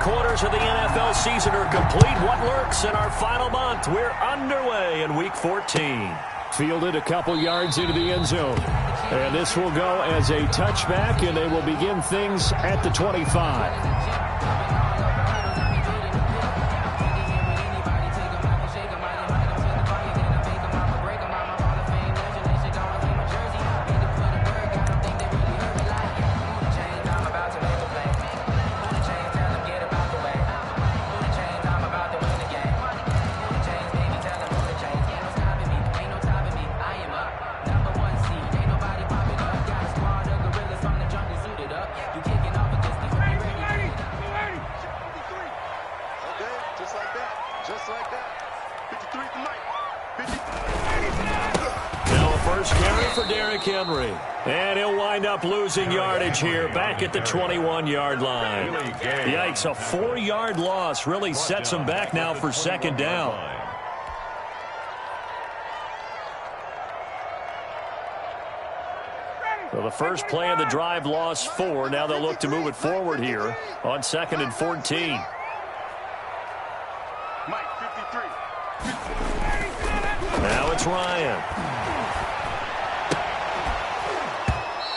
quarters of the NFL season are complete. What lurks in our final month? We're underway in Week 14. Fielded a couple yards into the end zone. And this will go as a touchback, and they will begin things at the 25. And he'll wind up losing yardage here back at the 21-yard line. Yikes, a 4-yard loss really sets him back now for second down. So the first play of the drive lost 4. Now they'll look to move it forward here on 2nd and 14. Now it's Ryan.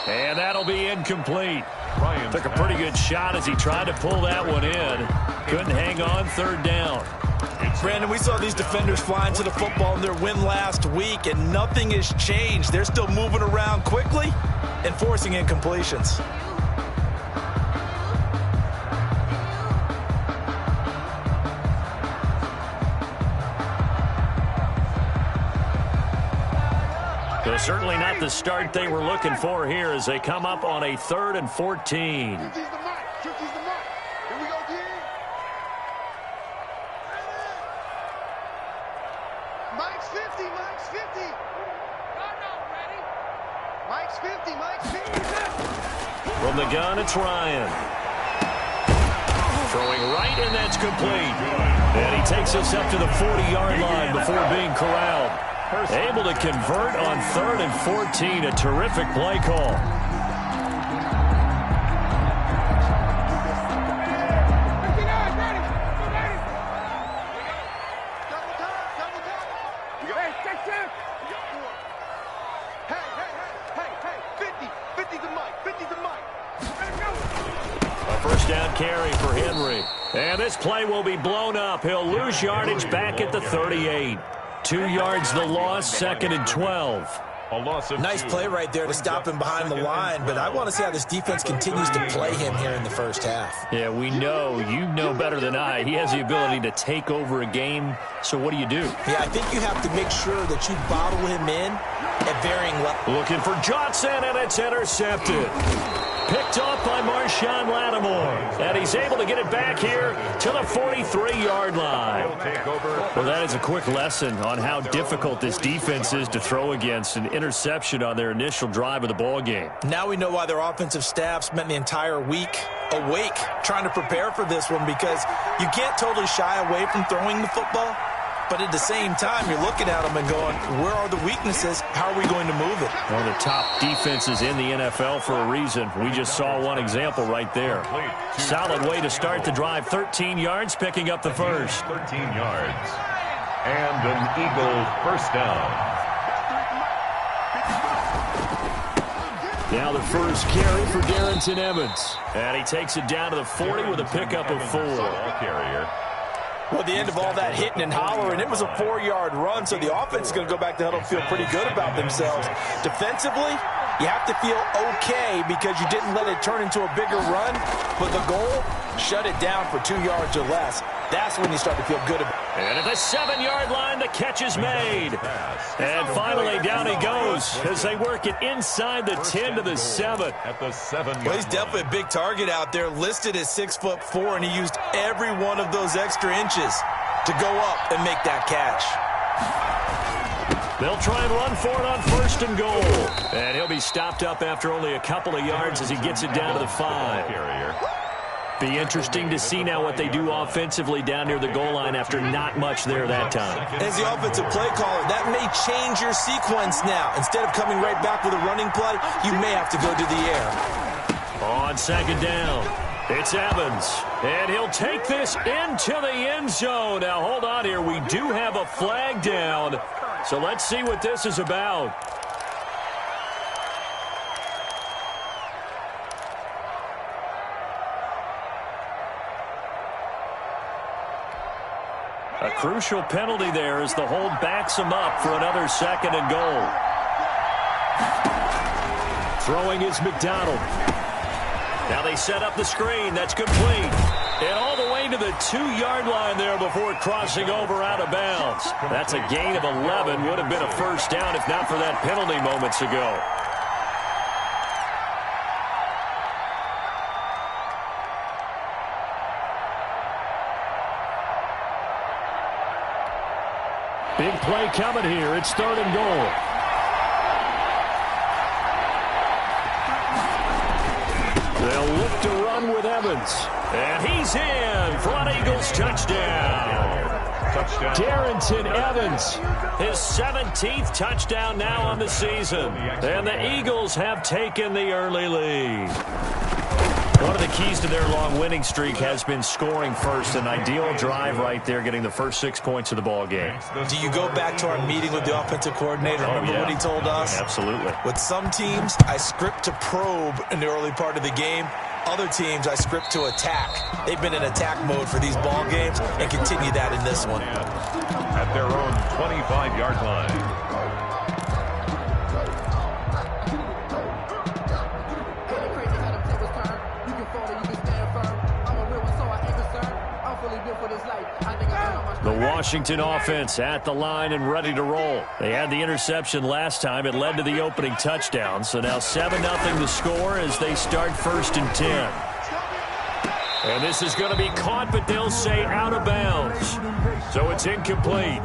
And that'll be incomplete. Took a pretty good shot as he tried to pull that one in. Couldn't hang on, 3rd down. Brandon, we saw these defenders flying to the football in their win last week, and nothing has changed. They're still moving around quickly and forcing incompletions. So certainly not the start they were looking for here as they come up on a 3rd and 14. Mike's 50, Mike's 50. Mike's 50, Mike's 50. From the gun, it's Ryan. Throwing right, and that's complete. And he takes us up to the 40-yard line before being corralled. Able to convert on 3rd and 14. A terrific play call. First down carry for Henry. And this play will be blown up. He'll lose yardage back at the 38. 2 yards the loss, 2nd and 12. Nice play right there to stop him behind the line, but I want to see how this defense continues to play him here in the first half. Yeah, we know, you know better than I, he has the ability to take over a game, so what do? Yeah, I think you have to make sure that you bottle him in at varying levels. Looking for Johnson, and it's intercepted. Picked off by Marshawn Lattimore. And he's able to get it back here to the 43-yard line. Well, that is a quick lesson on how difficult this defense is to throw against. An interception on their initial drive of the ball game. Now we know why their offensive staff spent the entire week awake trying to prepare for this one, because you can't totally shy away from throwing the football. But at the same time, you're looking at them and going, where are the weaknesses? How are we going to move it? One of the top defenses in the NFL for a reason. We just saw one example right there. Solid way to start the drive. 13 yards, picking up the first. 13 yards. And an Eagle first down. Now the first carry for Darrington Evans. And he takes it down to the 40 with a pickup of 4. Ball carrier. Well, the end of all that hitting and hollering, it was a 4-yard run, so the offense is going to go back to huddle and feel pretty good about themselves. Defensively, you have to feel okay because you didn't let it turn into a bigger run, but the goal, shut it down for 2 yards or less. That's when you start to feel good about it. And at the 7-yard line, the catch is made. And finally, down he goes as they work it inside the 10 to the 7. At the 7-yard Well, he's definitely a big target out there, listed as 6'4", and he used every one of those extra inches to go up and make that catch. They'll try and run for it on 1st and goal. And he'll be stopped up after only a couple of yards as he gets it down to the 5. Be interesting to see now what they do offensively down near the goal line after not much there that time. As the offensive play caller, that may change your sequence now. Instead of coming right back with a running play, you may have to go to the air. On 2nd down. It's Evans, and he'll take this into the end zone. Now, hold on here. We do have a flag down, so let's see what this is about. A crucial penalty there as the hold backs him up for another 2nd and goal. Throwing is McDonald. Now they set up the screen. That's complete. And all the way to the 2-yard line there before crossing over out of bounds. That's a gain of 11. Would have been a first down if not for that penalty moments ago. Big play coming here. It's 3rd and goal. They'll look to run with Evans. And he's in for an Eagles touchdown. Darrington Evans. His 17th touchdown now on the season. And the Eagles have taken the early lead. One of the keys to their long winning streak has been scoring first. An ideal drive right there, getting the first 6 points of the ball game. Do you go back to our meeting with the offensive coordinator? Remember what he told us? Absolutely. With some teams, I script to probe in the early part of the game. Other teams, I script to attack. They've been in attack mode for these ball games and continue that in this one. At their own 25-yard line. The Washington offense at the line and ready to roll. They had the interception last time. It led to the opening touchdown. So now 7-0 the score as they start 1st and 10. And this is going to be caught, but they'll say out of bounds. So it's incomplete.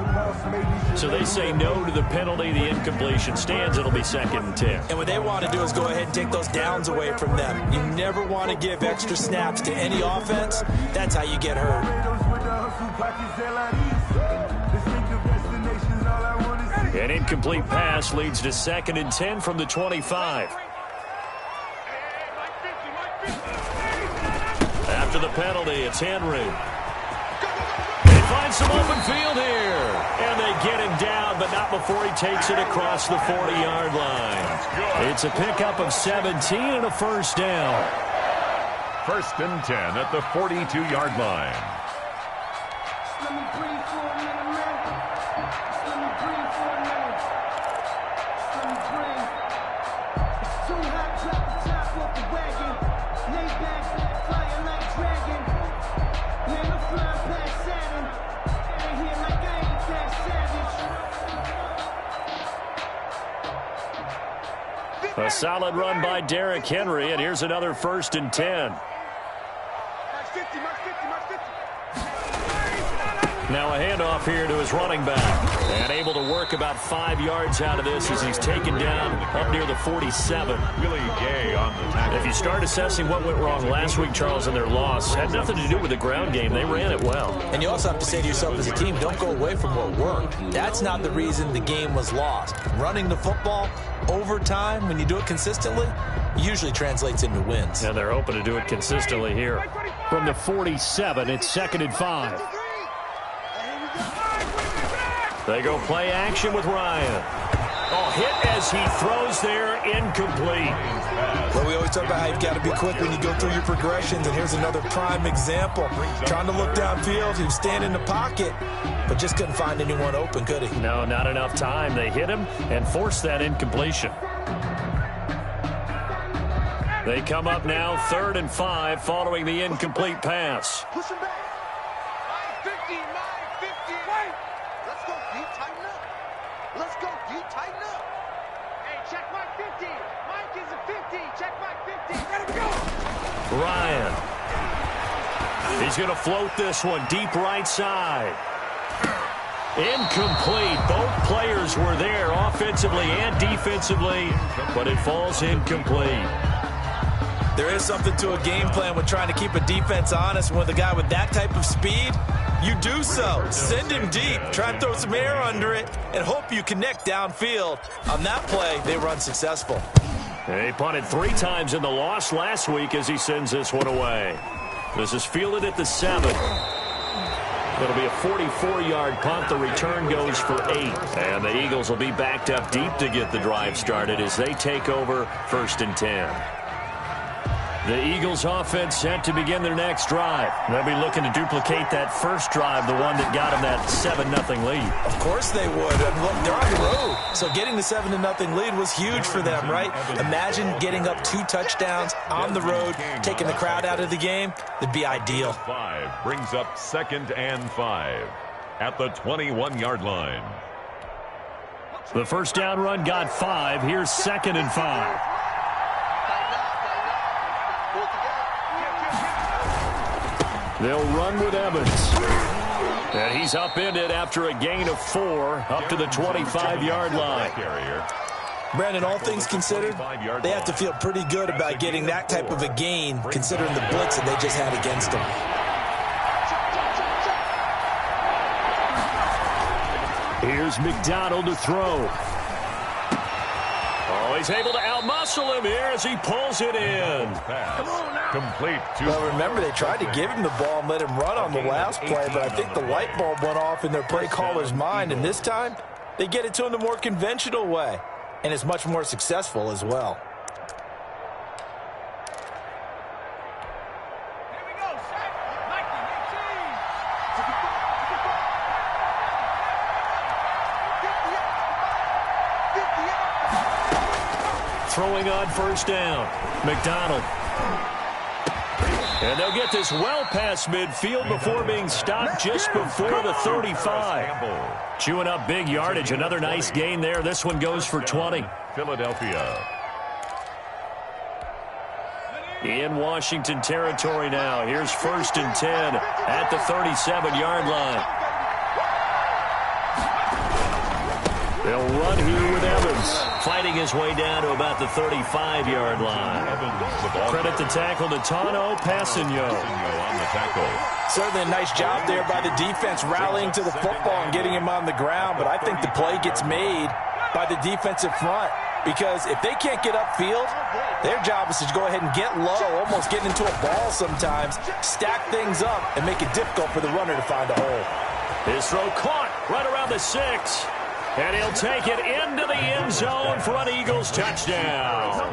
So they say no to the penalty. The incompletion stands. It'll be 2nd and 10. And what they want to do is go ahead and take those downs away from them. You never want to give extra snaps to any offense. That's how you get hurt. An incomplete pass leads to 2nd and 10 from the 25. After the penalty, it's Henry. They find some open field here. And they get him down, but not before he takes it across the 40-yard line. It's a pickup of 17 and a first down. 1st and 10 at the 42-yard line. A solid run by Derrick Henry, and here's another 1st and 10. Now a handoff here to his running back. And able to work about 5 yards out of this as he's taken down up near the 47. Really gay on the tackle. If you start assessing what went wrong last week, Charles, in their loss, had nothing to do with the ground game. They ran it well. And you also have to say to yourself as a team, don't go away from what worked. That's not the reason the game was lost. Running the football over time, when you do it consistently, usually translates into wins. And they're hoping to do it consistently here. From the 47, it's 2nd and 5. They go play action with Ryan. Oh, hit as he throws there, incomplete. Well, we always talk about how you've got to be quick when you go through your progressions, and here's another prime example. Trying to look downfield, he was standing in the pocket, but just couldn't find anyone open, could he? No, not enough time. They hit him and forced that incompletion. They come up now 3rd and 5 following the incomplete pass. Push him back. 50, 50. Wait. Let's go, D. Tighten up. Let's go, D. Tighten up. Hey, check my 50. Mike is a 50. Check my 50. Let him go. Ryan. He's going to float this one deep right side. Incomplete. Both players were there offensively and defensively, but it falls incomplete. There is something to a game plan with trying to keep a defense honest. With a guy with that type of speed, you do so. Send him deep. Try and throw some air under it and hope you connect downfield. On that play, they were unsuccessful. He punted 3 times in the loss last week as he sends this one away. This is fielded at the 7. It'll be a 44-yard punt. The return goes for 8. And the Eagles will be backed up deep to get the drive started as they take over 1st and 10. The Eagles offense set to begin their next drive. They'll be looking to duplicate that first drive, the one that got them that 7-0 lead. Of course they would. And look, they're on the road. So getting the 7-0 lead was huge for them, right? Imagine getting up 2 touchdowns on the road, taking the crowd out of the game. That'd be ideal. 5 brings up 2nd and 5 at the 21-yard line. The first down run got 5. Here's 2nd and 5. They'll run with Evans. And he's upended after a gain of 4 up to the 25-yard line. Brandon, all things considered, they have to feel pretty good about getting that type of a gain considering the blitz that they just had against them. Here's McDonald to throw. Oh, he's able to outmuscle him here as he pulls it in. Complete. Well, remember, they tried to give him the ball and let him run on the last play, but I think the light bulb went off in their play caller's mind, and this time they get it to him the more conventional way, and it's much more successful as well. Throwing on first down. McDonald. And they'll get this well past midfield before being stopped just before the 35. Chewing up big yardage. Another nice gain there. This one goes for 20. Philadelphia. In Washington territory now. Here's 1st and 10 at the 37-yard line. They'll run here with Evans, fighting his way down to about the 35-yard line. Credit the tackle to Tano Passigno. Certainly a nice job there by the defense rallying to the football and getting him on the ground, but I think the play gets made by the defensive front because if they can't get upfield, their job is to go ahead and get low, almost get into a ball sometimes, stack things up, and make it difficult for the runner to find a hole. His throw caught right around the 6. And he'll take it into the end zone for an Eagles touchdown.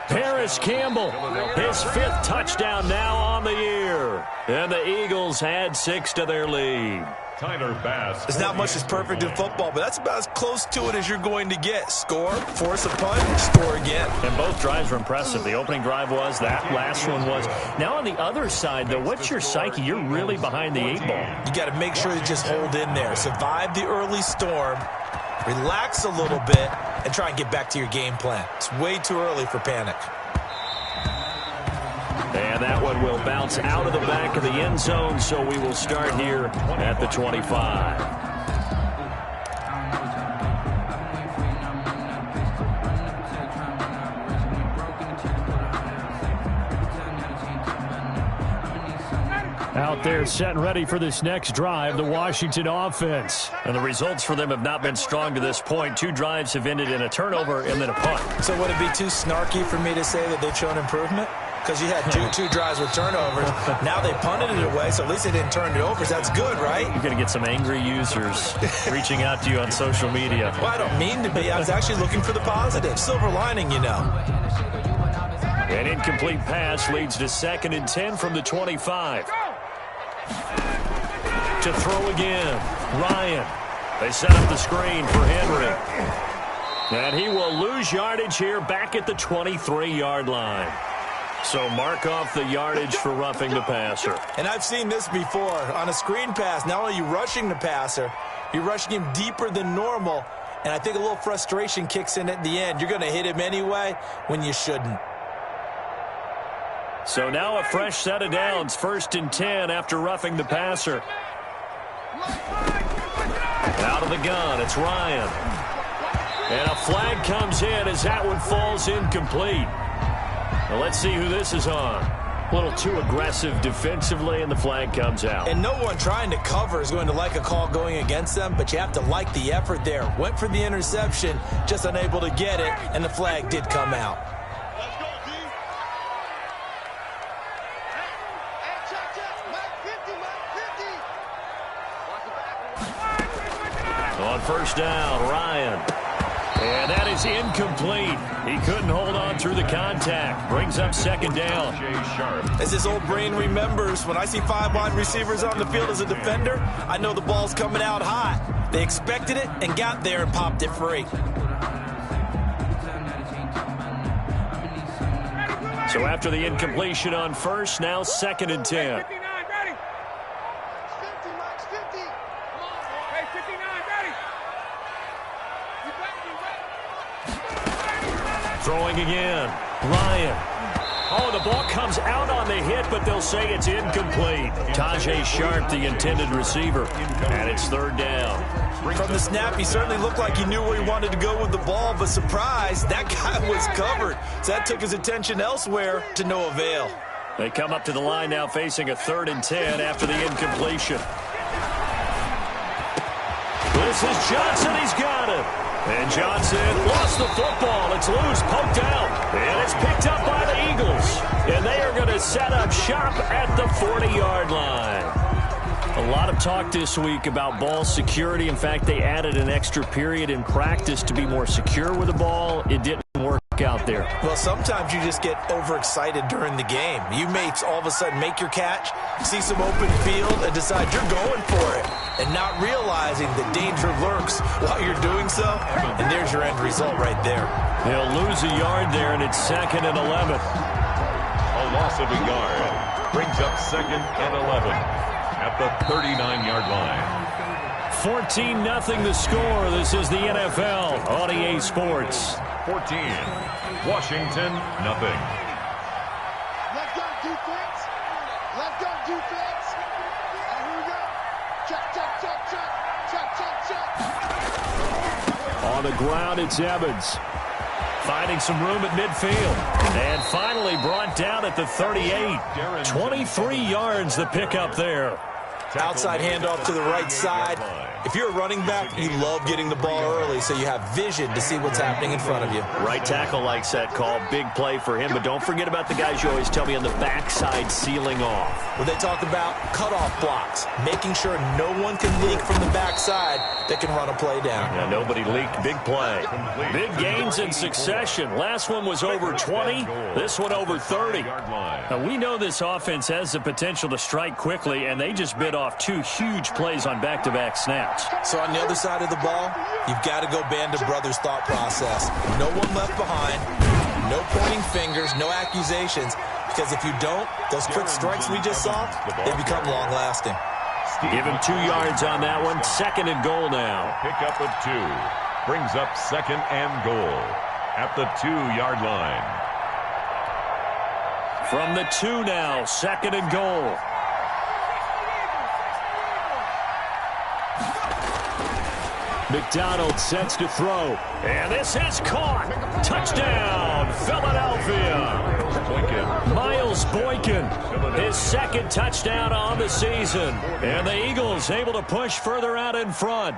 Paris Campbell, his 5th touchdown now on the year. And the Eagles add 6 to their lead. Tyler Bass. There's not much that's perfect in football, but that's about as close to it as you're going to get. Score, force a punt, score again. And both drives were impressive. The opening drive was, that last one was. Now on the other side, though, what's your psyche? You're really behind the 8 ball. You got to make sure to just hold in there. Survive the early storm, relax a little bit, and try and get back to your game plan. It's way too early for panic. And that one will bounce out of the back of the end zone, so we will start here at the 25. Out there set and ready for this next drive, the Washington offense. And the results for them have not been strong to this point. 2 drives have ended in a turnover and then a punt. So would it be too snarky for me to say that they've shown improvement? Because you had two drives with turnovers. Now they punted it away, so at least they didn't turn it over. So that's good, right? You're going to get some angry users reaching out to you on social media. Well, I don't mean to be. I was actually looking for the positive. Silver lining, you know. An incomplete pass leads to 2nd and 10 from the 25. To throw again, Ryan. They set up the screen for Henry. And he will lose yardage here back at the 23-yard line. So mark off the yardage for roughing the passer. And I've seen this before. On a screen pass, not only are you rushing the passer, you're rushing him deeper than normal. And I think a little frustration kicks in at the end. You're going to hit him anyway when you shouldn't. So now a fresh set of downs, 1st and 10 after roughing the passer. Out of the gun, it's Ryan. And a flag comes in as that one falls incomplete. Now let's see who this is on. A little too aggressive defensively, and the flag comes out. And no one trying to cover is going to like a call going against them, but you have to like the effort there. Went for the interception, just unable to get it, and the flag did come out. On first down, Ryan. And that is incomplete. He couldn't hold on through the contact. Brings up second down. As his old brain remembers, when I see 5 wide receivers on the field as a defender, I know the ball's coming out hot. They expected it and got there and popped it free. So after the incompletion on first, now 2nd and 10. Throwing again. Ryan. Oh, the ball comes out on the hit, but they'll say it's incomplete. Tajay Sharp, the intended receiver. And it's 3rd down. From the snap, he certainly looked like he knew where he wanted to go with the ball, but surprise, that guy was covered. So that took his attention elsewhere to no avail. They come up to the line now facing a 3rd and 10 after the incompletion. This is Johnson. He's got it. And Johnson lost the football. It's loose, poked out. And it's picked up by the Eagles. And they are going to set up shop at the 40-yard line. A lot of talk this week about ball security. In fact, they added an extra period in practice to be more secure with the ball. It didn't work out there. Well, sometimes you just get overexcited during the game. You may all of a sudden make your catch, see some open field, and decide you're going for it, and not realizing the danger lurks while you're doing so, and there's your end result right there. They'll lose a yard there, and it's 2nd and 11. A loss of a yard brings up 2nd and 11 at the 39-yard line. 14-0 the score. This is the NFL on EA Sports. 14, Washington, nothing. Let's go, defense. Let's go, defense. And here we go. Check, check, check, check. Check, check, check. On the ground, it's Evans. Finding some room at midfield. And finally brought down at the 38. 23 yards the pickup there. Outside handoff to the right side. If you're a running back, you love getting the ball early so you have vision to see what's happening in front of you. Right tackle likes that call. Big play for him. But don't forget about the guys you always tell me on the backside sealing off. Well, they talk about cutoff blocks, making sure no one can leak from the backside that can run a play down. Yeah, nobody leaked. Big play. Big gains in succession. Last one was over 20. This one over 30. Now, we know this offense has the potential to strike quickly, and they just bit off 2 huge plays on back-to-back snaps. So on the other side of the ball, you've got to go band of brothers thought process. No one left behind, no pointing fingers, no accusations, because if you don't, those quick strikes we just saw, they become long-lasting. Give him 2 yards on that one. 2nd and goal now. Pickup of 2 brings up 2nd and goal at the 2-yard line. From the 2 now, 2nd and goal. McDonald sets to throw. And this is caught. Touchdown, Philadelphia. Miles Boykin, his 2nd touchdown on the season. And the Eagles able to push further out in front.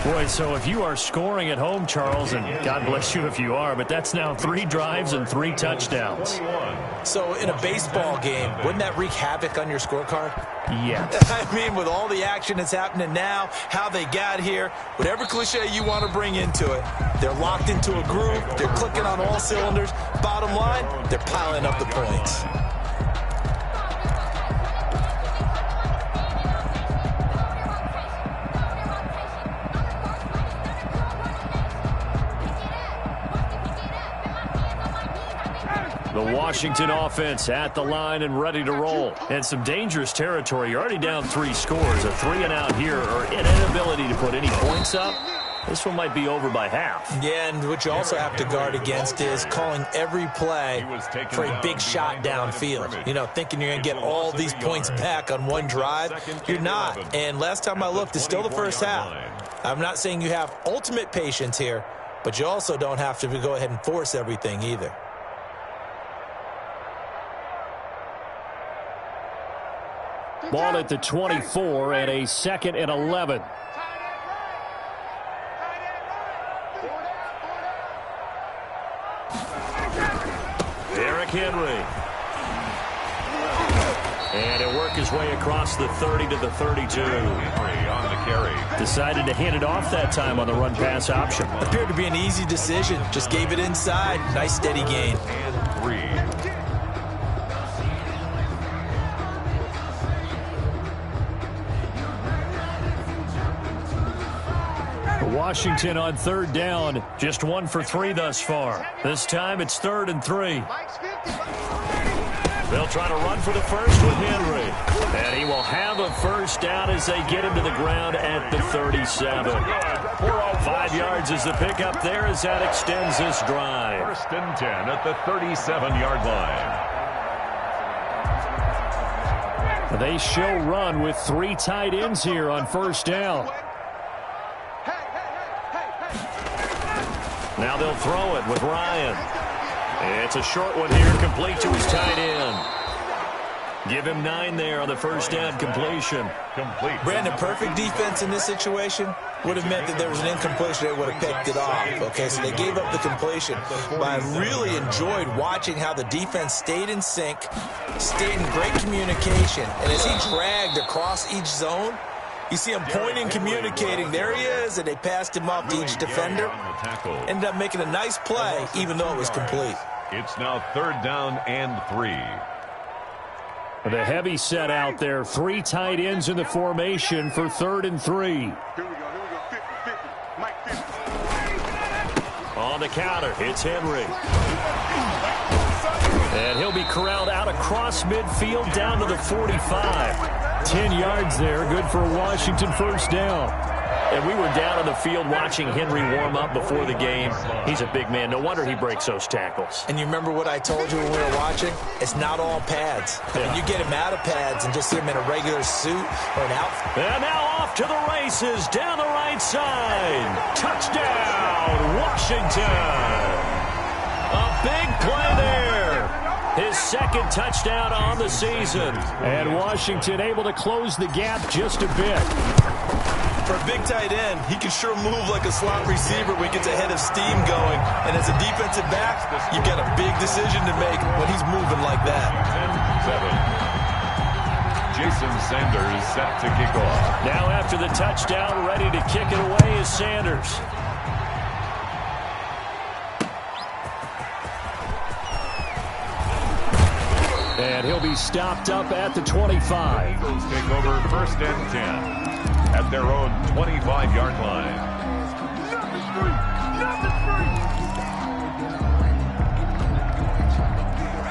Boy, so if you are scoring at home, Charles, and God bless you if you are, but that's now 3 drives and 3 touchdowns. So in a baseball game, wouldn't that wreak havoc on your scorecard? Yeah. I mean, with all the action that's happening now, how they got here, whatever cliche you want to bring into it, they're locked into a groove, they're clicking on all cylinders. Bottom line, they're piling up the points. The Washington offense at the line and ready to roll. And some dangerous territory. You're already down 3 scores. A 3-and-out here or an inability to put any points up. This one might be over by half. Yeah, and what you also have to guard against is calling every play for a big shot downfield. You know, thinking you're going to get all these points back on one drive. You're not. And last time I looked, it's still the first half. I'm not saying you have ultimate patience here, but you also don't have to go ahead and force everything either. Ball at the 24 and a 2nd and 11. Derrick Henry. And he'll work his way across the 30 to the 32. Henry on the carry. Decided to hand it off that time on the run-pass option. Appeared to be an easy decision. Just gave it inside. Nice steady gain. And 3. Washington on 3rd down. Just 1 for 3 thus far. This time it's 3rd and 3. They'll try to run for the first with Henry. And he will have a first down as they get him to the ground at the 37. 5 yards is the pickup there as that extends this drive. 1st and 10 at the 37-yard line. They show run with 3 tight ends here on 1st down. Now they'll throw it with Ryan. It's a short one here, complete to his tight end. Give him 9 there on the first down completion. Complete. Brandon, perfect defense in this situation would have meant that there was an incompletion. They would have picked it off. Okay, so they gave up the completion. But I really enjoyed watching how the defense stayed in sync, stayed in great communication. And as he dragged across each zone, you see him pointing, communicating. There he is, and they passed him off to each defender. Ended up making a nice play, even though it was complete. It's now 3rd down and 3. The heavy set out there. 3 tight ends in the formation for 3rd and 3. Here we go. 50-50. Mike 50. On the counter, it's Henry. And he'll be corralled out across midfield down to the 45. 10 yards there. Good for a Washington first down. And we were down on the field watching Henry warm up before the game. He's a big man. No wonder he breaks those tackles. And you remember what I told you when we were watching? It's not all pads. Yeah. When you get him out of pads and just see him in a regular suit or an outfit. And now off to the races down the right side. Touchdown, Washington. A big play there. His 2nd touchdown on the season. And Washington able to close the gap just a bit. For a big tight end, he can sure move like a slot receiver when he gets a head of steam going. And as a defensive back, you've got a big decision to make when he's moving like that. 10-7. Jason Sanders set to kick off. Now after the touchdown, ready to kick it away is Sanders. And he'll be stopped up at the 25. Eagles take over 1st and 10 at their own 25-yard line.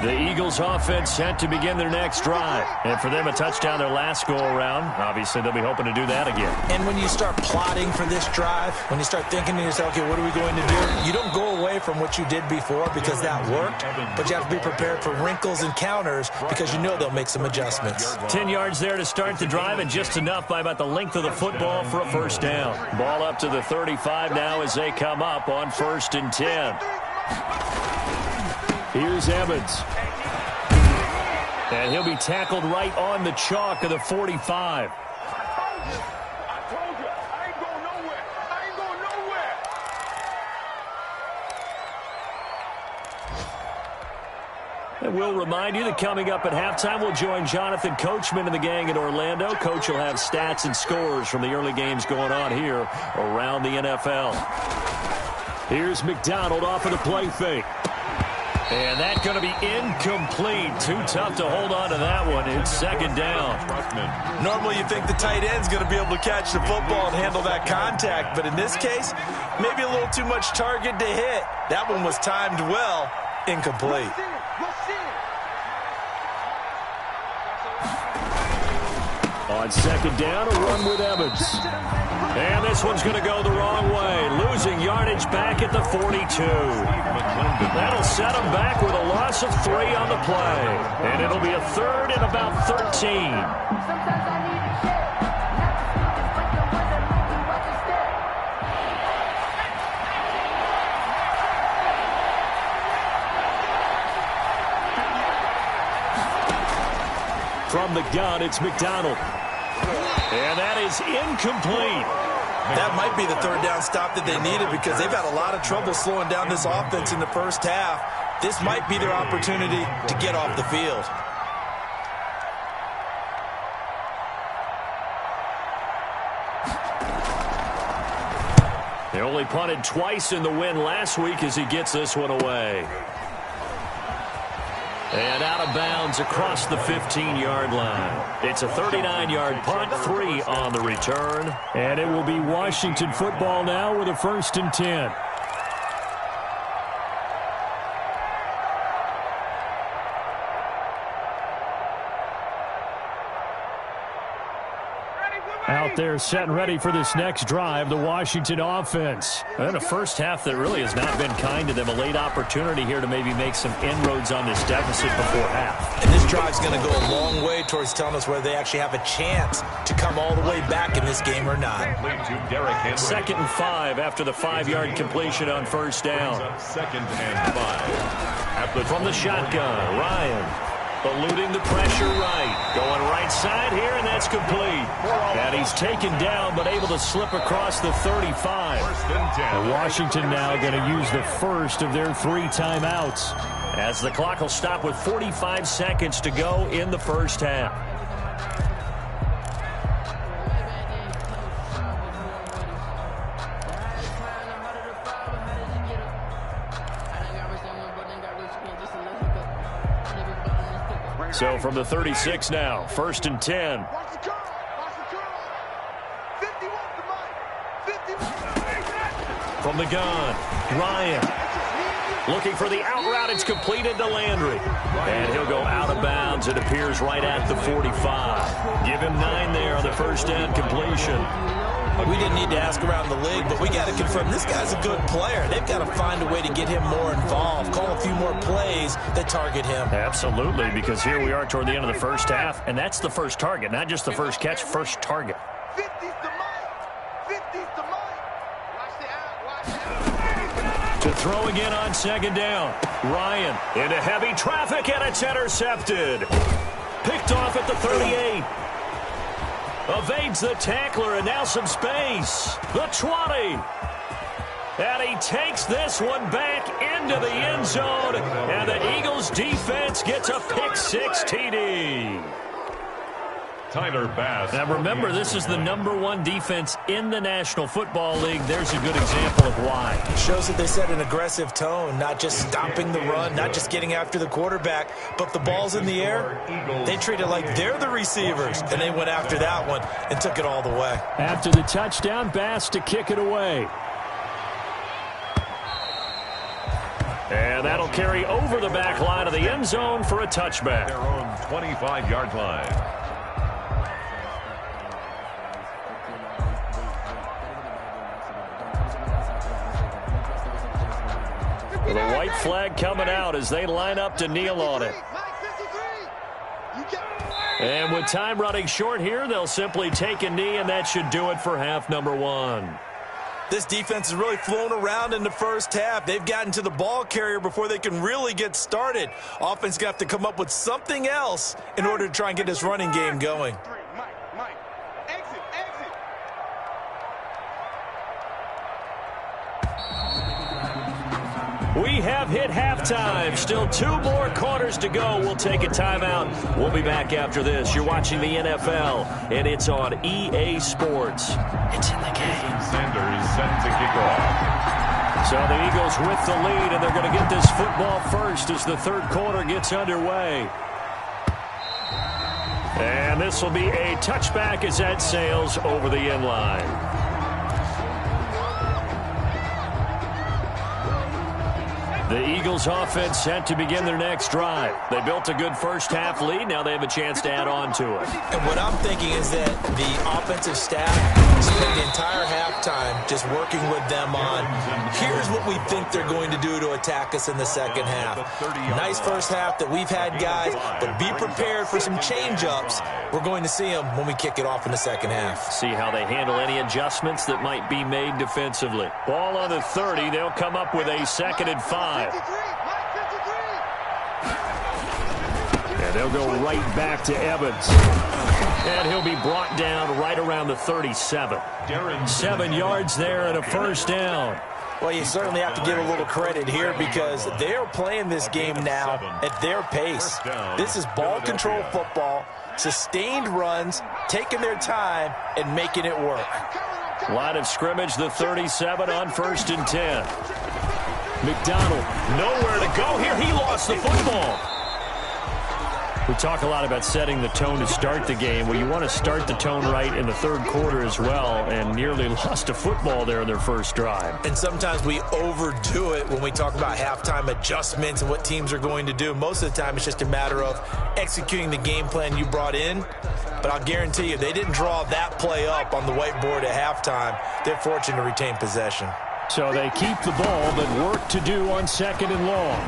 The Eagles offense set to begin their next drive. And for them, a touchdown their last go-around. Obviously, they'll be hoping to do that again. And when you start plotting for this drive, when you start thinking to yourself, okay, what are we going to do? You don't go away from what you did before because that worked, but you have to be prepared for wrinkles and counters because you know they'll make some adjustments. 10 yards there to start the drive, and just enough by about the length of the football for a first down. Ball up to the 35 now as they come up on 1st and 10. Here's Evans. And he'll be tackled right on the chalk of the 45. I told you, I ain't going nowhere. I ain't going nowhere. And we'll remind you that coming up at halftime, we'll join Jonathan Coachman and the gang in Orlando. Coach will have stats and scores from the early games going on here around the NFL. Here's McDonald off of the play fake. And that's going to be incomplete. Too tough to hold on to that one. It's 2nd down. Normally you think the tight end's going to be able to catch the football and handle that contact, but in this case, maybe a little too much target to hit. That one was timed well. Incomplete. On 2nd down, a run with Evans. And this one's going to go the wrong way. Losing yardage back at the 42. That'll set him back with a loss of 3 on the play. And it'll be a 3rd and about 13. from the gun, it's McDonald. And that is incomplete. That might be the third down stop that they needed because they've had a lot of trouble slowing down this offense in the first half. This might be their opportunity to get off the field. They only punted twice in the win last week as he gets this one away. And out of bounds across the 15-yard line. It's a 39-yard punt, 3 on the return. And it will be Washington football now with a 1st and 10. Out there set and ready for this next drive, the Washington offense. And a first half that really has not been kind to them. A late opportunity here to maybe make some inroads on this deficit before half. And this drive's going to go a long way towards telling us whether they actually have a chance to come all the way back in this game or not. 2nd and 5 after the 5-yard completion on first down. 2nd and 5. From the shotgun, Ryan. Eluding the pressure right. Going right side here, and that's complete. And he's taken down, but able to slip across the 35. And Washington now going to use the first of their 3 timeouts, as the clock will stop with 45 seconds to go in the first half. So from the 36 now, 1st and 10. From the gun, Ryan. Looking for the out route. It's completed to Landry. And he'll go out of bounds. It appears right at the 45. Give him 9 there on the first down completion. We didn't need to ask around the league, but we got to confirm this guy's a good player. They've got to find a way to get him more involved, call a few more plays that target him. Absolutely, because here we are toward the end of the first half, and that's the first target, not just the first catch, first target. 50's the mic. 50's the mic. Watch the out. Watch out. To throw again on 2nd down. Ryan into heavy traffic, and it's intercepted. Picked off at the 38. Evades the tackler, and now some space. The 20. And he takes this one back into the end zone. And the Eagles defense gets a pick-6 TD. Tyler Bass. Now remember, this is the #1 defense in the National Football League. There's a good example of why. It shows that they set an aggressive tone, not just stopping the run, not just getting after the quarterback, but the ball's in the air. They treat it like they're the receivers, and they went after that one and took it all the way. After the touchdown, Bass to kick it away. And that'll carry over the back line of the end zone for a touchback. Their own 25-yard line. The white flag coming out as they line up to kneel on it. And with time running short here, they'll simply take a knee, and that should do it for half number 1. This defense has really flown around in the first half. They've gotten to the ball carrier before they can really get started. Offense going to have to come up with something else in order to try and get this running game going. We have hit halftime. Still 2 more quarters to go. We'll take a timeout. We'll be back after this. You're watching the NFL, and it's on EA Sports. It's in the game. Sanders set to kick off. So the Eagles with the lead, and they're going to get this football first as the 3rd quarter gets underway. And this will be a touchback as that sails over the end line. The Eagles offense set to begin their next drive. They built a good first half lead. Now they have a chance to add on to it. And what I'm thinking is that the offensive staff spent the entire halftime just working with them on, here's what we think they're going to do to attack us in the second half. Nice first half that we've had, guys, but be prepared for some change-ups. We're going to see them when we kick it off in the second half. See how they handle any adjustments that might be made defensively. Ball on the 30. They'll come up with a 2nd and 5. And they'll go right back to Evans. And he'll be brought down right around the 37. 7 yards there and a first down. Well, you certainly have to give a little credit here because they're playing this game now at their pace. This is ball control football, sustained runs, taking their time, and making it work. Line of scrimmage, the 37 on 1st and 10. McDonald, nowhere to go here. He lost the football. We talk a lot about setting the tone to start the game. Well, you want to start the tone right in the 3rd quarter as well, and nearly lost a football there in their first drive. And sometimes we overdo it when we talk about halftime adjustments and what teams are going to do. Most of the time, it's just a matter of executing the game plan you brought in. But I'll guarantee you, they didn't draw that play up on the whiteboard at halftime. They're fortunate to retain possession. So they keep the ball, but work to do on 2nd and long.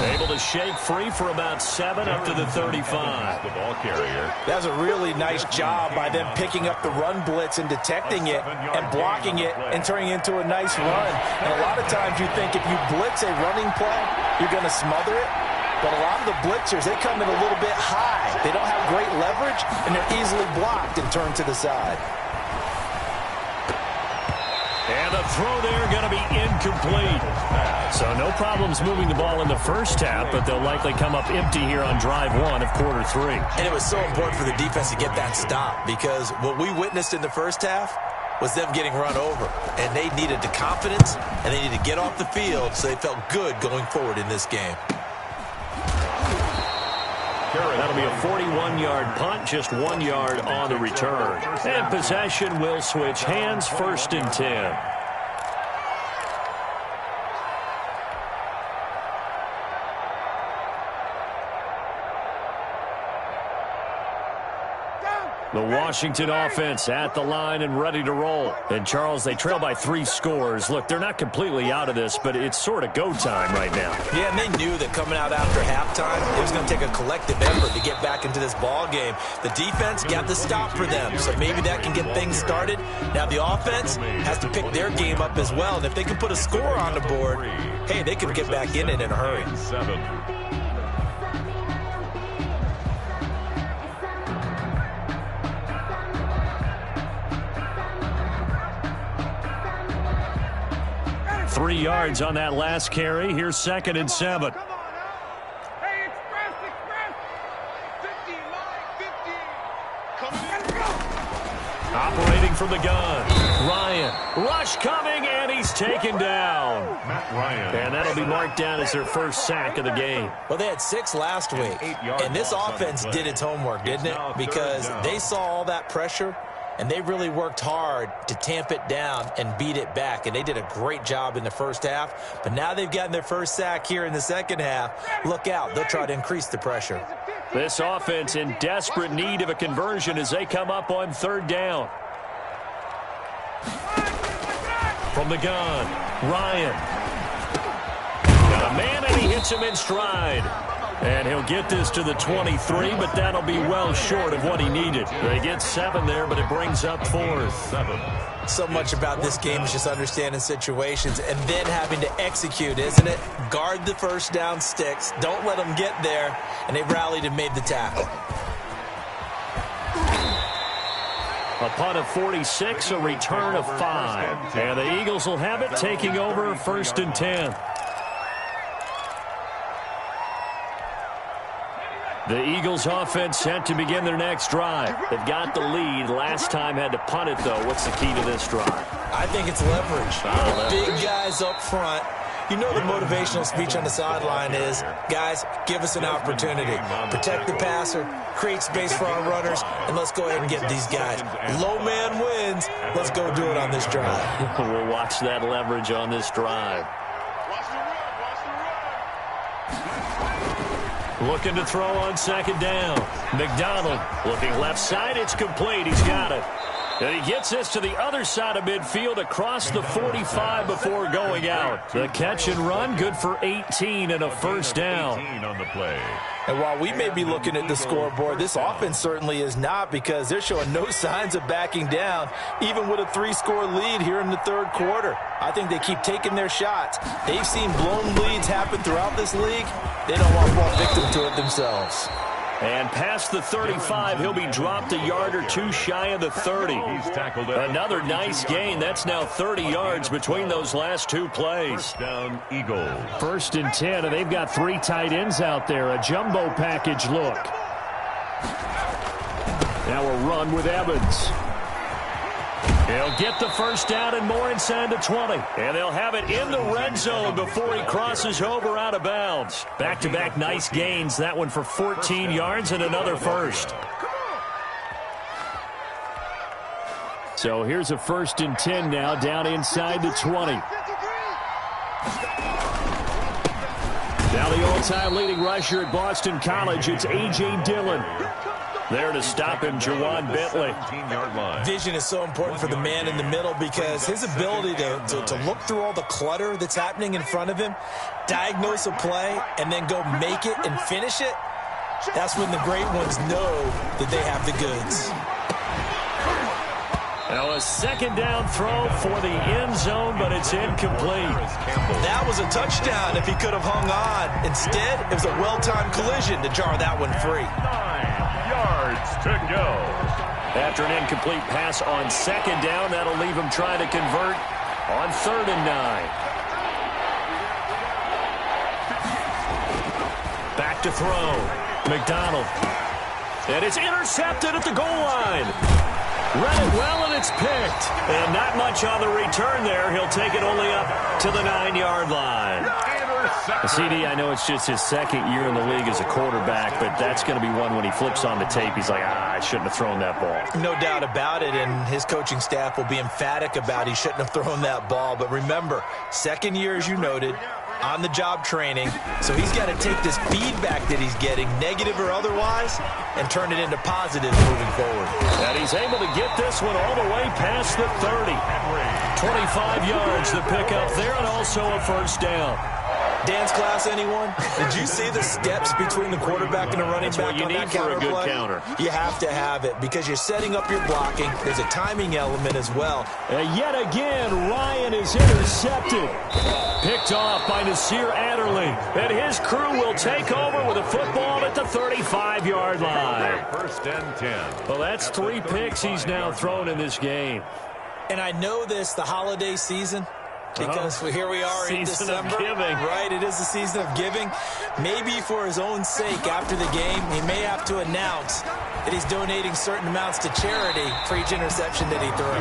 Able to shake free for about 7 up to the 35. The ball carrier. That was a really nice job by them picking up the run blitz and detecting it and blocking it and turning it into a nice run. And a lot of times you think if you blitz a running play, you're going to smother it. But a lot of the blitzers, they come in a little bit high. They don't have great leverage, and they're easily blocked and turned to the side. And the throw there going to be incomplete. So no problems moving the ball in the first half, but they'll likely come up empty here on drive 1 of quarter 3. And it was so important for the defense to get that stop because what we witnessed in the first half was them getting run over. And they needed the confidence, and they needed to get off the field so they felt good going forward in this game. That'll be a 41-yard punt, just 1 yard on the return. And possession will switch hands, 1st and 10. The Washington offense at the line and ready to roll. And, Charles, they trail by 3 scores. Look, they're not completely out of this, but it's sort of go time right now. Yeah, and they knew that coming out after halftime, it was going to take a collective effort to get back into this ball game. The defense got the stop for them, so maybe that can get things started. Now the offense has to pick their game up as well. And if they can put a score on the board, hey, they can get back in it in a hurry. 7. 3 yards on that last carry. Here's 2nd and 7. Hey, express. 50, line 50. Operating from the gun. Ryan. Rush coming, and he's taken down. Matt Ryan. And that'll be marked down as their first sack of the game. Well, they had 6 last week, and this offense did its homework, didn't it? Because they saw all that pressure, and they really worked hard to tamp it down and beat it back. And they did a great job in the first half. But now they've gotten their first sack here in the second half. Look out. They'll try to increase the pressure. This offense in desperate need of a conversion as they come up on 3rd down. From the gun, Ryan. Got a man, and he hits him in stride. And he'll get this to the 23, but that'll be well short of what he needed. They get 7 there, but it brings up 4th. 7. So much about this game is just understanding situations and then having to execute, isn't it? Guard the first down sticks. Don't let them get there. And they rallied and made the tackle. A punt of 46, a return of 5. And the Eagles will have it, taking over 1st and 10. The Eagles offense set to begin their next drive. They've got the lead. Last time had to punt it, though. What's the key to this drive? I think it's leverage. Big guys up front. You know the motivational speech on the sideline is, guys, give us an opportunity. Protect the passer, create space for our runners, and let's go ahead and get these guys. Low man wins. Let's go do it on this drive. We'll watch that leverage on this drive. Looking to throw on 2nd down. McDonald looking left side. It's complete. He's got it. And he gets this to the other side of midfield across the 45 before going out. The catch and run, good for 18 and a first down. 18 on the play. And while we may be looking at the scoreboard, this offense certainly is not, because they're showing no signs of backing down, even with a 3-score lead here in the third quarter. I think they keep taking their shots. They've seen blown leads happen throughout this league. They don't want to fall victim to it themselves. And past the 35, he'll be dropped a yard or two shy of the 30. He's tackled at Another nice gain. That's now 30 yards between those last two plays. First down, Eagles. 1st and 10, and they've got 3 tight ends out there. A jumbo package look. Now a run with Evans. He'll get the first down and more inside the 20. And they'll have it in the red zone before he crosses over out of bounds. Back-to-back nice gains. That one for 14 yards and another first. So here's a 1st and 10 now down inside the 20. Now the all-time leading rusher at Boston College, it's A.J. Dillon. There to stop him, Jawan Bentley. 15-yard line. Vision is so important for the man in the middle, because his ability to look through all the clutter that's happening in front of him, diagnose a play, and then go make it and finish it, that's when the great ones know that they have the goods. Now a 2nd down throw for the end zone, but it's incomplete. That was a touchdown if he could have hung on. Instead, it was a well-timed collision to jar that one free. 9 yards to go. After an incomplete pass on 2nd down, that'll leave him trying to convert on 3rd and 9. Back to throw. McDonald. And it's intercepted at the goal line. Read it well, and it's picked. And not much on the return there. He'll take it only up to the 9-yard line. CD, I know it's just his 2nd year in the league as a quarterback, but that's going to be one when he flips on the tape, he's like, I shouldn't have thrown that ball. No doubt about it, and his coaching staff will be emphatic about he shouldn't have thrown that ball. But remember, 2nd year, as you noted, on-the-job training, so he's got to take this feedback that he's getting, negative or otherwise, and turn it into positive moving forward. And he's able to get this one all the way past the 30. 25 yards to pick up there, and also a first down. Dance class, anyone? Did you see the steps between the quarterback and the running That's back what you on need that for a counter good play? counter. You have to have it, because you're setting up your blocking. There's a timing element as well. Yet again, Ryan is intercepted. Picked off by Nasir Adderley. And his crew will take over with a football at the 35-yard line. 1st and 10. Well, that's 3 picks he's now thrown in this game. And I know this, the holiday season, because here we are in Season of December. giving. Right, it is the season of giving. Maybe for his own sake after the game, he may have to announce that he's donating certain amounts to charity for each interception that he threw.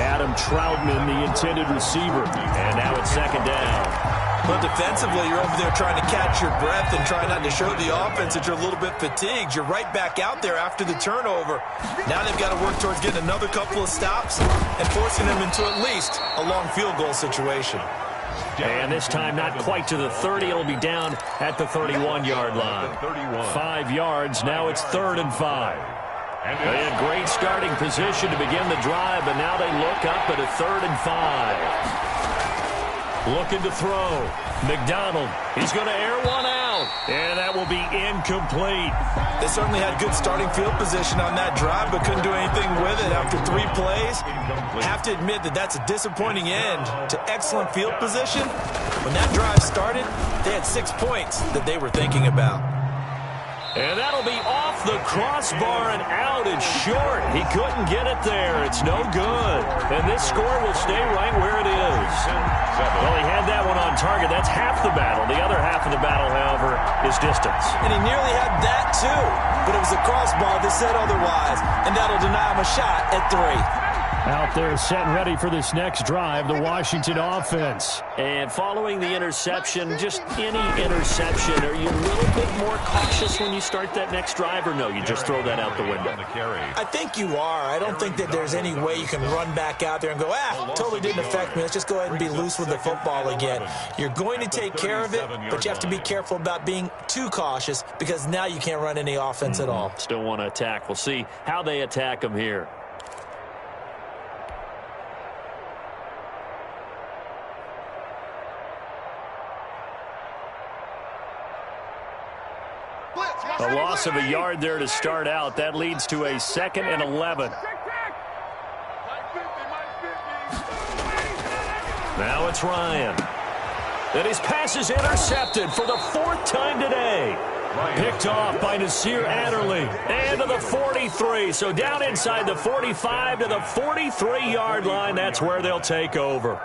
Adam Troutman, the intended receiver. And now it's 2nd down. But defensively, you're over there trying to catch your breath and try not to show the offense that you're a little bit fatigued. You're right back out there after the turnover. Now they've got to work towards getting another couple of stops and forcing them into at least a long field goal situation. And this time not quite to the 30. It'll be down at the 31-yard line. 5 yards. Now it's 3rd and 5. They had great starting position to begin the drive, but now they look up at a 3rd and 5. Looking to throw. McDonald. He's going to air one out. And that will be incomplete. They certainly had good starting field position on that drive, but couldn't do anything with it after 3 plays. Have to admit that that's a disappointing end to excellent field position. When that drive started, they had 6 points that they were thinking about. And that'll be off the crossbar and out. It's short. He couldn't get it there. It's no good. And this score will stay right where it is. Well, he had that one on target. That's half the battle. The other half of the battle, however, is distance. And he nearly had that, too. But it was a crossbar that said otherwise. And that'll deny him a shot at 3. Out there set and ready for this next drive, the Washington offense. And following the interception, just any interception, are you a little bit more cautious when you start that next drive, or no, you just throw that out the window? I think you are. I don't think that there's any way you can run back out there and go, totally didn't affect me. Let's just go ahead and be loose with the football again. You're going to take care of it, but you have to be careful about being too cautious, because now you can't run any offense at all. Still want to attack. We'll see how they attack them here. A loss of a yard there to start out. That leads to a 2nd and 11. Now it's Ryan. And his pass is intercepted for the 4th time today. Picked off by Nasir Adderley. And to the 43. So down inside the 45 to the 43-yard line. That's where they'll take over.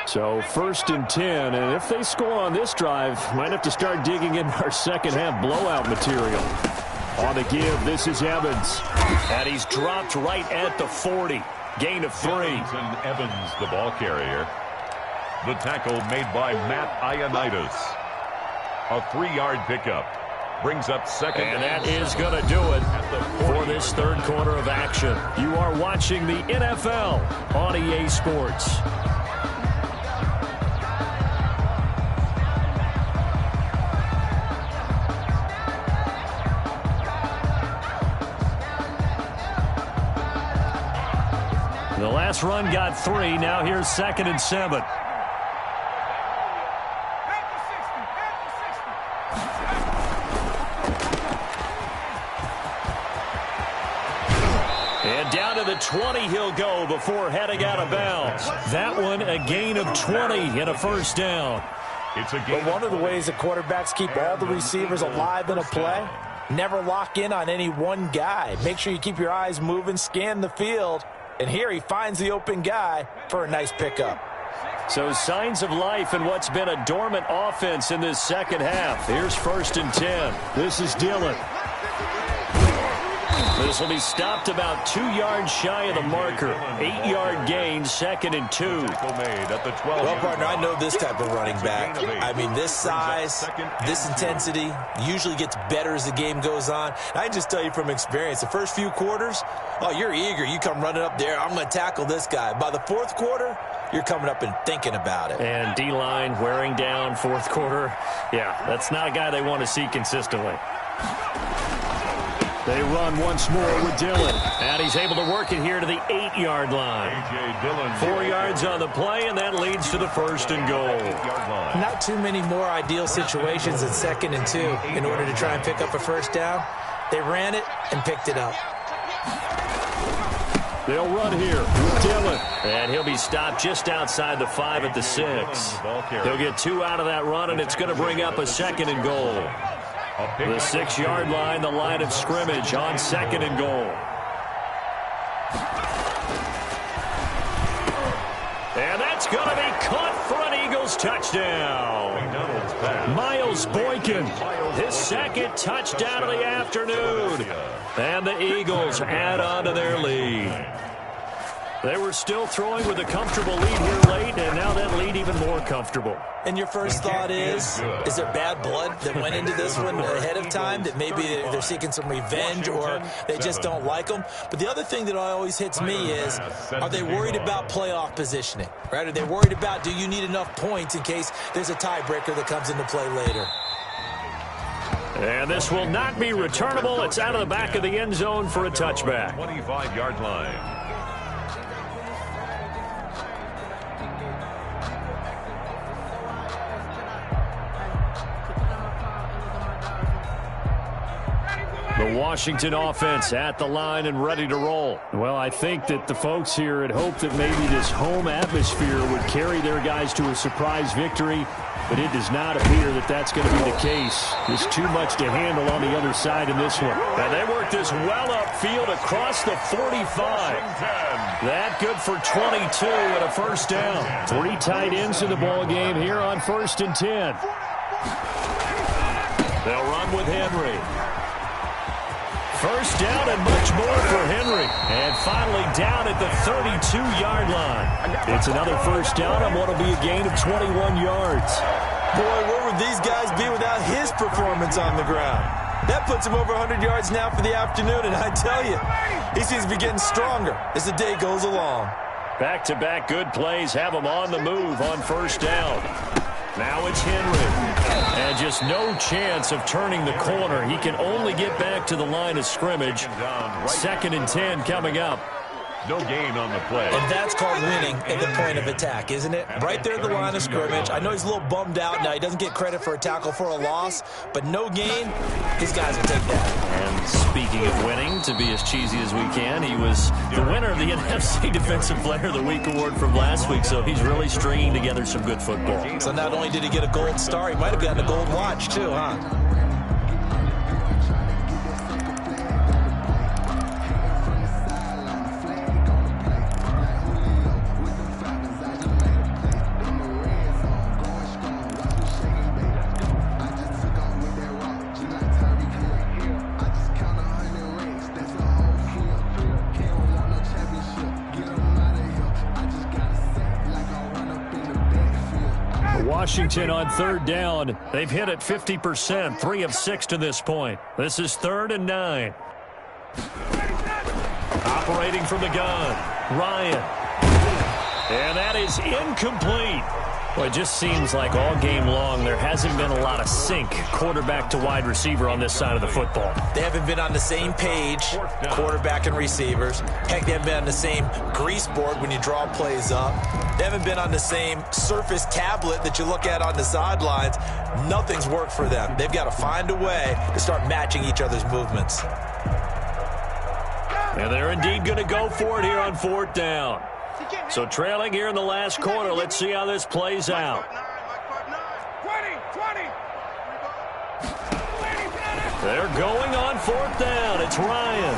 So 1st and 10. And if they score on this drive, might have to start digging in our second-half blowout material. On the give, this is Evans. And he's dropped right at the 40. Gain of 3. And Evans, the ball carrier. The tackle made by Matt Ioannidis. A 3-yard pickup. Brings up 2nd. And that is going to do it for this 3rd quarter of action. You are watching the NFL on EA Sports. The last run got 3. Now here's 2nd and 7. And down to the 20 he'll go before heading out of bounds. That one a gain of 20 and a 1st down. It's a game. But one of the ways that quarterbacks keep all the receivers alive in a play, never lock in on any one guy. Make sure you keep your eyes moving, scan the field. And here he finds the open guy for a nice pickup. So signs of life in what's been a dormant offense in this 2nd half. Here's 1st and 10. This is Dillon. This will be stopped about 2 yards shy of the marker. 8-yard gain, 2nd and 2. Well, partner, I know this type of running back. I mean, this size, this intensity usually gets better as the game goes on. And I just tell you from experience, the first few quarters, oh, you're eager. You come running up there, I'm going to tackle this guy. By the 4th quarter, you're coming up and thinking about it. And D-line wearing down 4th quarter. Yeah, that's not a guy they want to see consistently. They run once more with Dillon. And he's able to work it here to the 8-yard line. 4 yards on the play, and that leads to the 1st and goal. Not too many more ideal situations than 2nd and 2 in order to try and pick up a 1st down. They ran it and picked it up. They'll run here with Dillon. And he'll be stopped just outside the 5 at the 6. He'll get 2 out of that run, and it's going to bring up a 2nd and goal. The 6-yard line, the line of scrimmage on 2nd and goal. And that's going to be caught for an Eagles touchdown. Miles Boykin, his 2nd touchdown of the afternoon. And the Eagles add on to their lead. They were still throwing with a comfortable lead here late, and now that lead even more comfortable. And your first thought is there bad blood that went into this one ahead of time, that maybe they're seeking some revenge or they just don't like them? But the other thing that always hits me is, are they worried about playoff positioning? Right? Are they worried about, do you need enough points in case there's a tiebreaker that comes into play later? And this will not be returnable. It's out of the back of the end zone for a touchback. 25-yard line. The Washington offense at the line and ready to roll. Well, I think that the folks here had hoped that maybe this home atmosphere would carry their guys to a surprise victory, but it does not appear that that's going to be the case. There's too much to handle on the other side in this one. And they work this well upfield across the 45. That good for 22 and a 1st down. 3 tight ends in the ball game here on 1st and 10. They'll run with Henry. 1st down and much more for Henry. And finally down at the 32-yard line. It's another 1st down on what will be a gain of 21 yards. Boy, where would these guys be without his performance on the ground? That puts him over 100 yards now for the afternoon, and I tell you, he seems to be getting stronger as the day goes along. Back-to-back good plays have him on the move on 1st down. Now it's Henry. And just no chance of turning the corner. He can only get back to the line of scrimmage. 2nd and 10 coming up. No gain on the play. And that's called winning at the point of attack, isn't it? Right there at the line of scrimmage. I know he's a little bummed out now. He doesn't get credit for a tackle for a loss, but no gain, his guys will take that. And speaking of winning, to be as cheesy as we can, he was the winner of the NFC Defensive Player of the Week award from last week, so he's really stringing together some good football. So not only did he get a gold star, he might have gotten a gold watch too, huh? Washington on third down. They've hit it 50%, 3 of 6 to this point. This is 3rd and 9. Operating from the gun, Ryan. And that is incomplete. Well, it just seems like all game long there hasn't been a lot of sync quarterback to wide receiver on this side of the football. They haven't been on the same page, quarterback and receivers. Heck, they haven't been on the same grease board when you draw plays up. They haven't been on the same surface tablet that you look at on the sidelines. Nothing's worked for them. They've got to find a way to start matching each other's movements. And they're indeed going to go for it here on 4th down. So trailing here in the last quarter, let's see how this plays out. They're going on 4th down. It's Ryan.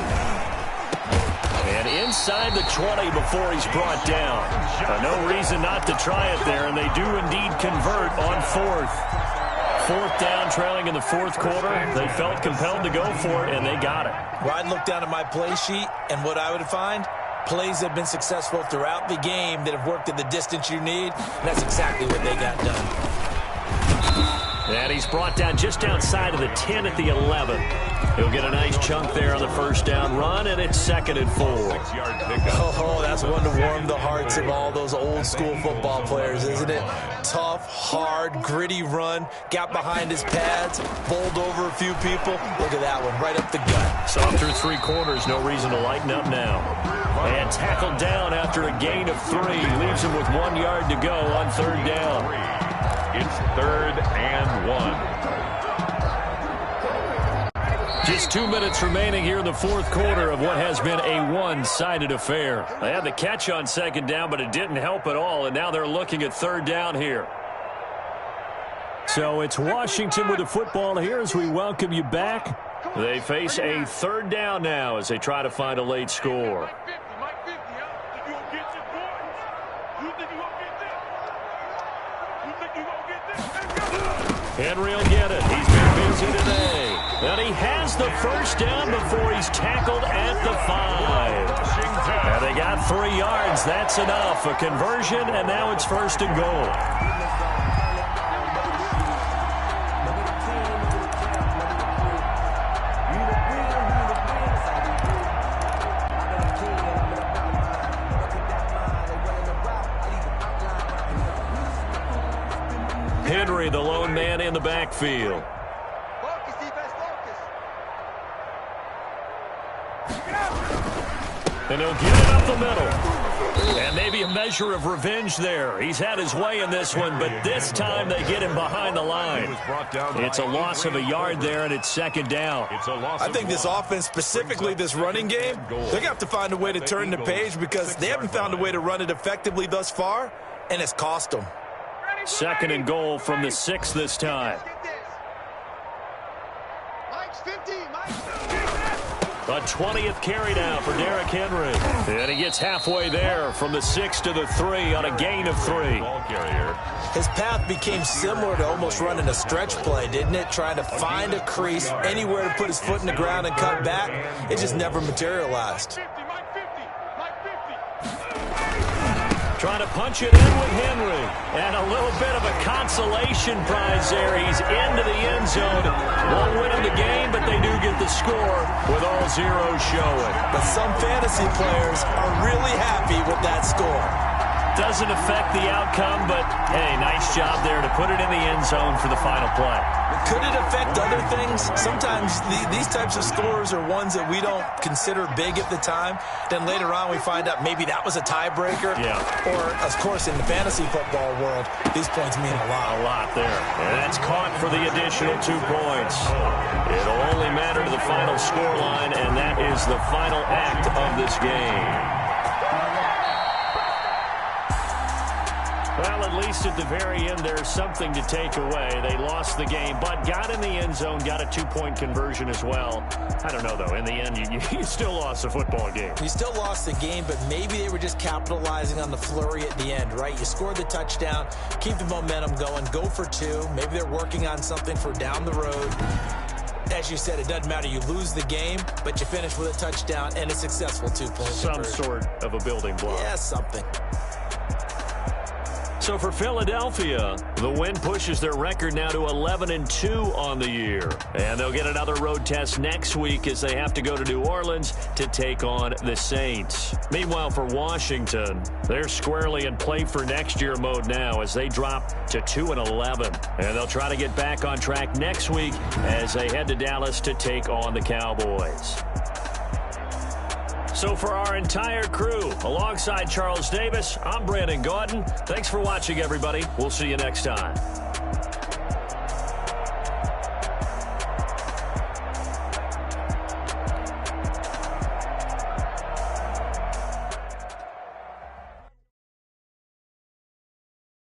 And inside the 20 before he's brought down. No reason not to try it there, and they do indeed convert on 4th. 4th down, trailing in the 4th quarter. They felt compelled to go for it, and they got it. Well, I'd look down at my play sheet, and what I would find, plays have been successful throughout the game that have worked at the distance you need, and that's exactly what they got done. And he's brought down just outside of the 10 at the 11. He'll get a nice chunk there on the 1st down run, and it's 2nd and 4. Oh, that's one to warm the hearts of all those old school football players, isn't it? Tough, hard, gritty run, got behind his pads, bowled over a few people. Look at that one, right up the gut. So through 3 quarters, no reason to lighten up now. And tackled down after a gain of 3. Leaves him with 1 yard to go on 3rd down. It's 3rd and 1. Just 2 minutes remaining here in the 4th quarter of what has been a one-sided affair. They had the catch on 2nd down, but it didn't help at all, and now they're looking at 3rd down here. So it's Washington with the football here as we welcome you back. They face a 3rd down now as they try to find a late score. Henry will get it. He's been busy today. And he has the 1st down before he's tackled at the 5. And they got 3 yards. That's enough. A conversion, and now it's 1st and goal. Henry, the lone man in the backfield. Focus, defense, focus. And he'll get it up the middle. And maybe a measure of revenge there. He's had his way in this one, but this time they get him behind the line. It's a loss of a yard there, and it's 2nd down. I think this offense, specifically this running game, they're going to have to find a way to turn the page because they haven't found a way to run it effectively thus far, and it's cost them. 2nd and goal from the 6 this time. Mike's 50, Mike's 50. A 20th carry now for Derrick Henry. And he gets halfway there from the 6 to the 3 on a gain of 3. His path became similar to almost running a stretch play, didn't it? Trying to find a crease, anywhere to put his foot in the ground and cut back. It just never materialized. Trying to punch it in with Henry. And a little bit of a consolation prize there. He's into the end zone. Won't win him the game, but they do get the score with all zeros showing. But some fantasy players are really happy with that score. Doesn't affect the outcome, but, hey, nice job there to put it in the end zone for the final play. Could it affect other things? Sometimes these types of scores are ones that we don't consider big at the time. Then later on we find out maybe that was a tiebreaker. Yeah. Or, of course, in the fantasy football world, these points mean a lot. A lot there. And that's caught for the additional 2 points. It'll only matter to the final scoreline, and that is the final act of this game. Well, at least at the very end, there's something to take away. They lost the game, but got in the end zone, got a 2-point conversion as well. I don't know, though. In the end, you still lost a football game. You still lost the game, but maybe they were just capitalizing on the flurry at the end, right? You scored the touchdown, keep the momentum going, go for 2. Maybe they're working on something for down the road. As you said, it doesn't matter. You lose the game, but you finish with a touchdown and a successful 2-point Some conversion. sort of a building block. Yeah, something. So for Philadelphia, the win pushes their record now to 11-2 on the year. And they'll get another road test next week as they have to go to New Orleans to take on the Saints. Meanwhile, for Washington, they're squarely in play for next year mode now as they drop to 2-11. And they'll try to get back on track next week as they head to Dallas to take on the Cowboys. So for our entire crew, alongside Charles Davis, I'm Brandon Gaudin. Thanks for watching, everybody. We'll see you next time.